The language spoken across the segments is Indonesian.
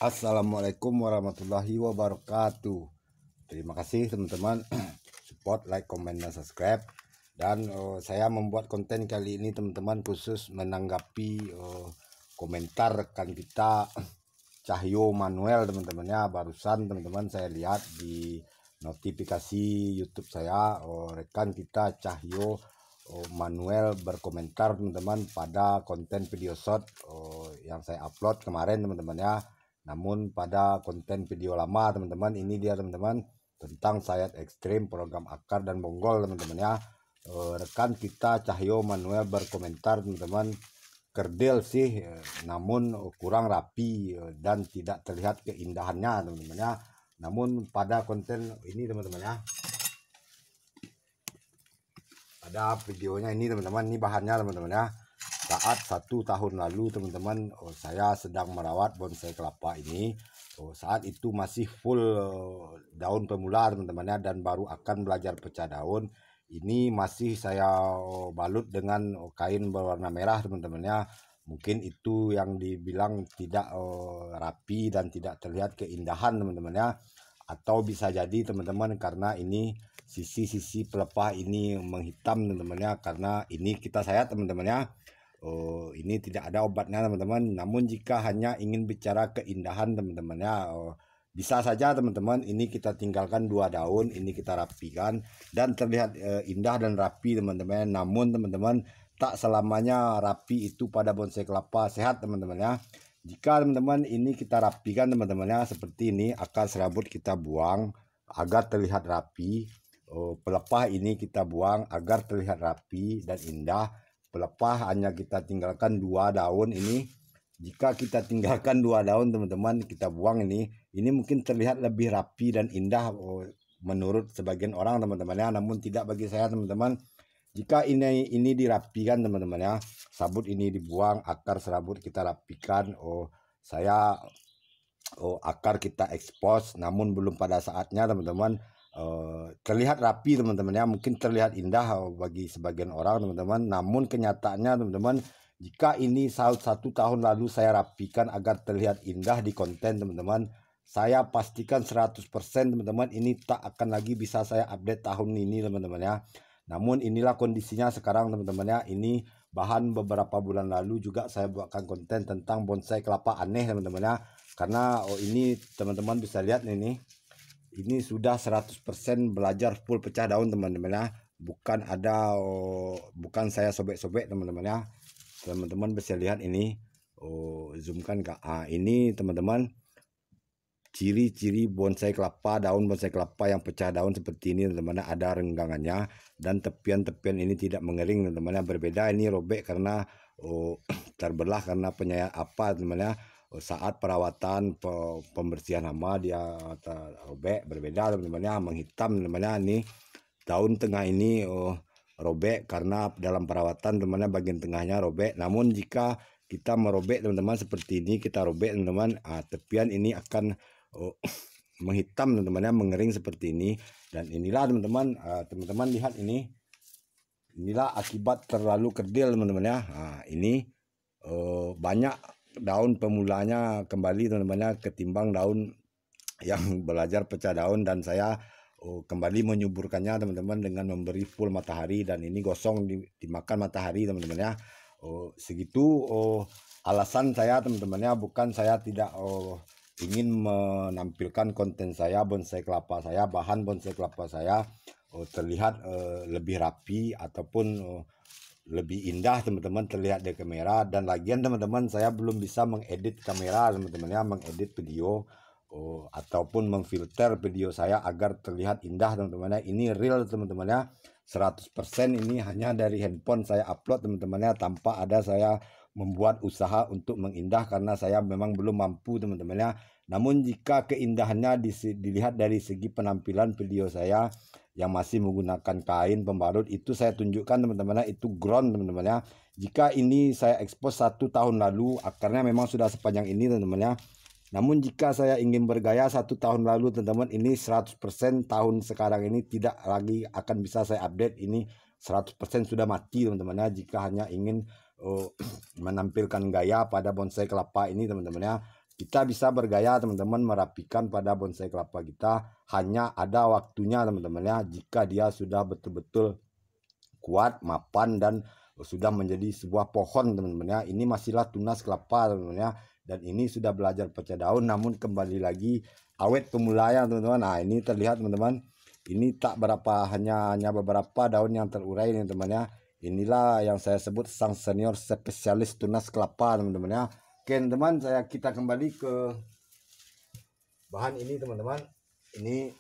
Assalamualaikum warahmatullahi wabarakatuh. Terima kasih teman-teman support, like, comment, dan subscribe. Dan saya membuat konten kali ini teman-teman khusus menanggapi komentar rekan kita Cahyo Manuel teman-teman ya. Barusan teman-teman saya lihat di notifikasi YouTube saya, rekan kita Cahyo Manuel berkomentar teman-teman pada konten video short yang saya upload kemarin teman-teman ya. Namun pada konten video lama teman-teman, ini dia teman-teman tentang sayat ekstrim, program akar dan bonggol teman-teman ya. Rekan kita Cahyo Manuel berkomentar teman-teman, kerdil sih namun kurang rapi dan tidak terlihat keindahannya teman-teman ya. Namun pada konten ini teman-teman ya, pada videonya ini teman-teman, ini bahannya teman-teman ya. Saat 1 tahun lalu teman-teman, saya sedang merawat bonsai kelapa ini. Saat itu masih full daun pemula teman-teman ya, dan baru akan belajar pecah daun. Ini masih saya balut dengan kain berwarna merah teman-teman ya. Mungkin itu yang dibilang tidak rapi dan tidak terlihat keindahan teman-teman ya. Atau bisa jadi teman-teman karena ini sisi-sisi pelepah ini menghitam teman-teman ya, karena ini kita sayat teman-teman ya. Ini tidak ada obatnya teman-teman. Namun jika hanya ingin bicara keindahan teman-teman ya, bisa saja teman-teman ini kita tinggalkan 2 daun, ini kita rapikan dan terlihat indah dan rapi teman-teman. Namun teman-teman, tak selamanya rapi itu pada bonsai kelapa sehat teman-teman ya. Jika teman-teman ini kita rapikan teman-teman ya, seperti ini, akar serabut kita buang agar terlihat rapi. Pelepah ini kita buang agar terlihat rapi dan indah. Pelepah hanya kita tinggalkan 2 daun ini. Jika kita tinggalkan 2 daun teman-teman, kita buang ini mungkin terlihat lebih rapi dan indah menurut sebagian orang teman-teman ya. Namun tidak bagi saya teman-teman. Jika ini dirapikan teman-teman ya, sabut ini dibuang, akar serabut kita rapikan. Akar kita ekspos, namun belum pada saatnya teman-teman. Terlihat rapi teman-teman ya, mungkin terlihat indah bagi sebagian orang teman-teman. Namun kenyataannya teman-teman, jika ini 1 tahun lalu saya rapikan agar terlihat indah di konten teman-teman, saya pastikan 100% teman-teman ini tak akan lagi bisa saya update tahun ini teman-teman ya. Namun inilah kondisinya sekarang teman-teman ya. Ini bahan beberapa bulan lalu juga saya buatkan konten tentang bonsai kelapa aneh teman-teman ya. Karena ini teman-teman bisa lihat ini sudah 100% belajar full pecah daun teman-teman ya. Bukan saya sobek-sobek teman-teman ya. Teman-teman bisa lihat ini, zoomkan Kak. Ini teman-teman ciri-ciri bonsai kelapa, daun bonsai kelapa yang pecah daun seperti ini teman-teman, ada renggangannya dan tepian-tepian ini tidak mengering teman-teman. Berbeda ini robek karena terbelah karena penyayat apa teman-teman ya. Saat perawatan pembersihan hama dia robek. Berbeda teman-teman ya, menghitam teman-teman. Ini daun tengah ini robek karena dalam perawatan teman-teman bagian tengahnya robek. Namun jika kita merobek teman-teman seperti ini, kita robek teman-teman, tepian ini akan menghitam teman-teman ya, mengering seperti ini. Dan inilah teman-teman, teman-teman lihat ini, inilah akibat terlalu kerdil teman-teman ya. Ini banyak daun pemulanya kembali teman-teman ya, ketimbang daun yang belajar pecah daun. Dan saya kembali menyuburkannya teman-teman dengan memberi full matahari, dan ini gosong dimakan matahari teman-teman ya. Segitu alasan saya teman-teman ya, bukan saya tidak ingin menampilkan konten saya bonsai kelapa saya, bahan bonsai kelapa saya terlihat lebih rapi ataupun lebih indah teman-teman terlihat di kamera. Dan lagian teman-teman, saya belum bisa mengedit kamera teman-teman ya, mengedit video ataupun memfilter video saya agar terlihat indah teman-teman ya. Ini real teman-teman ya, 100% ini hanya dari handphone saya upload teman-teman ya, tanpa ada saya membuat usaha untuk mengindah karena saya memang belum mampu teman-teman ya. Namun jika keindahannya dilihat dari segi penampilan video saya yang masih menggunakan kain pembalut, itu saya tunjukkan teman-teman ya, itu ground teman-teman ya. Jika ini saya ekspos 1 tahun lalu, akarnya memang sudah sepanjang ini teman-teman ya. Namun jika saya ingin bergaya 1 tahun lalu teman-teman, ini 100% tahun sekarang ini tidak lagi akan bisa saya update. Ini 100% sudah mati teman-teman ya, jika hanya ingin menampilkan gaya pada bonsai kelapa ini teman-teman ya. kita bisa bergaya teman-teman merapikan pada bonsai kelapa kita. Hanya ada waktunya teman-teman ya, jika dia sudah betul-betul kuat, mapan, dan sudah menjadi sebuah pohon teman-teman ya. Ini masihlah tunas kelapa teman-teman ya, dan ini sudah belajar pecah daun, namun kembali lagi awet pemula ya teman-teman. Nah ini terlihat teman-teman, ini tak berapa, hanya beberapa daun yang terurai nih teman-teman ya. Inilah yang saya sebut sang senior spesialis tunas kelapa teman-teman ya. Oke teman-teman, kita kembali ke bahan ini teman-teman. Ini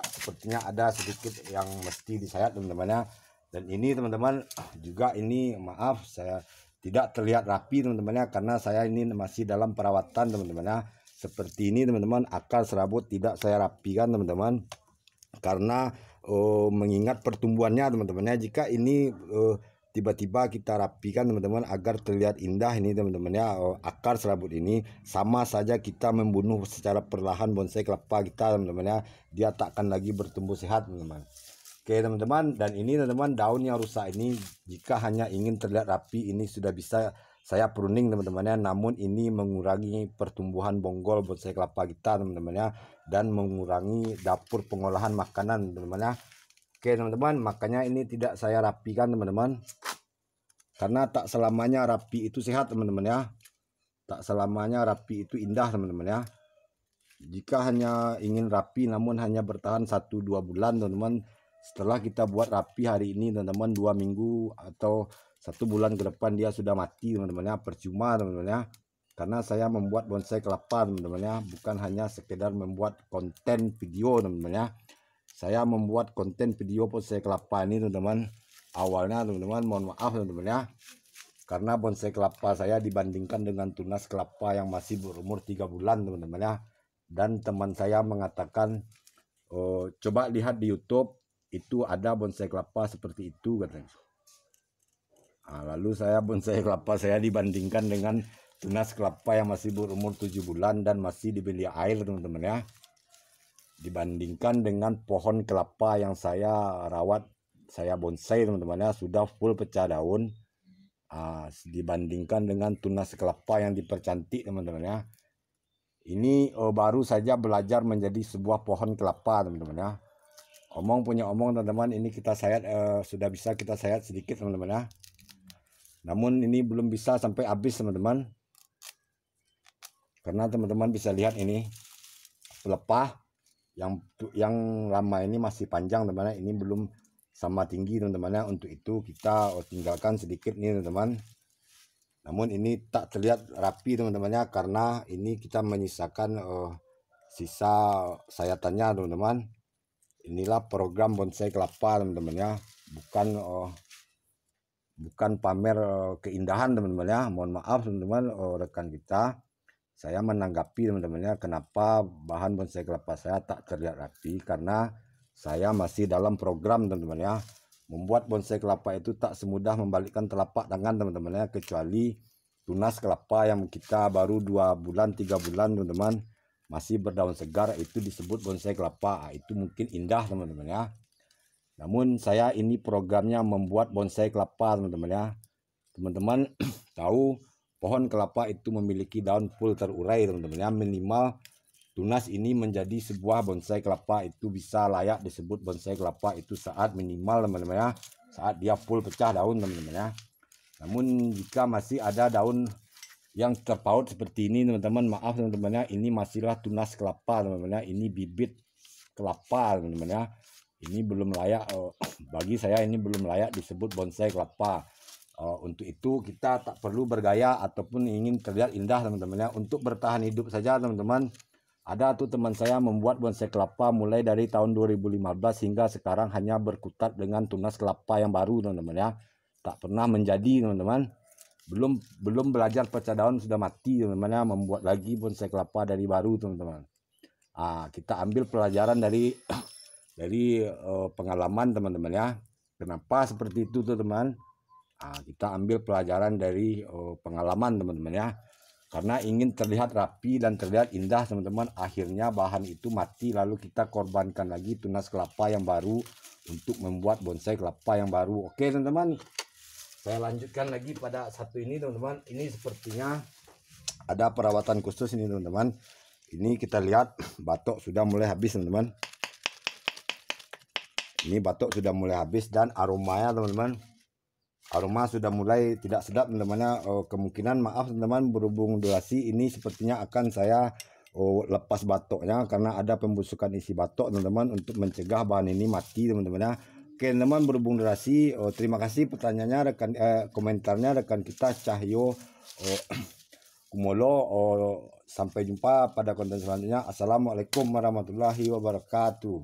sepertinya ada sedikit yang mesti disayat teman-teman ya. Dan ini teman-teman juga, ini maaf saya tidak terlihat rapi teman-teman ya, karena saya ini masih dalam perawatan teman-teman ya. Seperti ini teman-teman, akar serabut tidak saya rapikan teman-teman, karena mengingat pertumbuhannya teman-teman ya. Jika ini tiba-tiba kita rapikan teman-teman agar terlihat indah ini teman-teman ya, akar serabut ini sama saja kita membunuh secara perlahan bonsai kelapa kita teman-teman ya. Dia tak akan lagi bertumbuh sehat teman-teman. Oke teman-teman, dan ini teman-teman daun yang rusak ini, jika hanya ingin terlihat rapi, ini sudah bisa saya pruning teman-teman ya. Namun ini mengurangi pertumbuhan bonggol bonsai kelapa kita teman-teman ya, dan mengurangi dapur pengolahan makanan teman-teman ya. Oke teman-teman, makanya ini tidak saya rapikan teman-teman, karena tak selamanya rapi itu sehat teman-teman ya. Tak selamanya rapi itu indah teman-teman ya. Jika hanya ingin rapi namun hanya bertahan 1-2 bulan teman-teman, setelah kita buat rapi hari ini teman-teman, 2 minggu atau 1 bulan ke depan dia sudah mati teman-teman ya, percuma teman-teman ya. Karena saya membuat bonsai kelapa teman-teman ya, bukan hanya sekedar membuat konten video teman-teman ya. Saya membuat konten video bonsai kelapa ini teman-teman, awalnya teman-teman mohon maaf teman-teman ya, karena bonsai kelapa saya dibandingkan dengan tunas kelapa yang masih berumur 3 bulan teman-teman ya. Dan teman saya mengatakan, coba lihat di YouTube, itu ada bonsai kelapa seperti itu katanya. Nah, lalu saya bonsai kelapa saya dibandingkan dengan tunas kelapa yang masih berumur 7 bulan dan masih dibeli air teman-teman ya. Dibandingkan dengan pohon kelapa yang saya rawat, saya bonsai teman-teman ya, sudah full pecah daun. Dibandingkan dengan tunas kelapa yang dipercantik teman-teman ya. Ini baru saja belajar menjadi sebuah pohon kelapa teman-teman ya. Omong punya omong teman-teman, ini kita sayat, sudah bisa kita sayat sedikit teman-teman ya. Namun ini belum bisa sampai habis teman-teman, karena teman-teman bisa lihat ini pelepah yang lama ini masih panjang teman-teman, ini belum sama tinggi teman-teman ya. Untuk itu kita tinggalkan sedikit nih teman-teman. Namun ini tak terlihat rapi teman-teman ya, karena ini kita menyisakan sisa sayatannya teman-teman. Inilah program bonsai kelapa teman-teman ya, bukan pamer keindahan teman-teman ya. Mohon maaf teman-teman, rekan kita, saya menanggapi teman-teman ya, kenapa bahan bonsai kelapa saya tak terlihat rapi, karena saya masih dalam program teman-teman ya. Membuat bonsai kelapa itu tak semudah membalikkan telapak tangan teman-teman ya, kecuali tunas kelapa yang kita baru 2 bulan 3 bulan teman-teman, masih berdaun segar, itu disebut bonsai kelapa. Itu mungkin indah teman-teman ya. Namun saya ini programnya membuat bonsai kelapa teman-teman ya. Teman-teman tahu pohon kelapa itu memiliki daun full terurai teman-teman ya. Minimal tunas ini menjadi sebuah bonsai kelapa itu bisa layak disebut bonsai kelapa itu saat minimal teman-teman ya, saat dia full pecah daun teman-teman ya. Namun jika masih ada daun yang terpaut seperti ini teman-teman, maaf teman-teman ya, ini masihlah tunas kelapa teman-teman ya. Ini bibit kelapa teman-teman ya. Ini belum layak, bagi saya ini belum layak disebut bonsai kelapa. Untuk itu kita tak perlu bergaya ataupun ingin terlihat indah teman-teman ya. Untuk bertahan hidup saja teman-teman, ada tuh teman saya membuat bonsai kelapa mulai dari tahun 2015 hingga sekarang hanya berkutat dengan tunas kelapa yang baru teman-teman ya. Tak pernah menjadi teman-teman. Belum belajar pecah daun sudah mati teman-teman ya, membuat lagi bonsai kelapa dari baru teman-teman. Kita ambil pelajaran dari pengalaman teman-teman ya. Kenapa seperti itu teman-teman? Kita ambil pelajaran dari pengalaman teman-teman ya. Karena ingin terlihat rapi dan terlihat indah teman-teman, akhirnya bahan itu mati, lalu kita korbankan lagi tunas kelapa yang baru untuk membuat bonsai kelapa yang baru. Oke teman-teman, saya lanjutkan lagi pada satu ini teman-teman. Ini sepertinya ada perawatan khusus ini teman-teman. Ini kita lihat batok sudah mulai habis teman-teman. Ini batok sudah mulai habis dan aromanya teman-teman, aroma sudah mulai tidak sedap teman-teman. Kemungkinan maaf teman-teman, berhubung durasi ini sepertinya akan saya lepas batoknya karena ada pembusukan isi batok teman-teman, untuk mencegah bahan ini mati teman-teman ya. Oke teman, berhubung durasi, terima kasih pertanyaannya rekan, komentarnya rekan kita Cahyo Kumolo. Sampai jumpa pada konten selanjutnya. Assalamualaikum warahmatullahi wabarakatuh.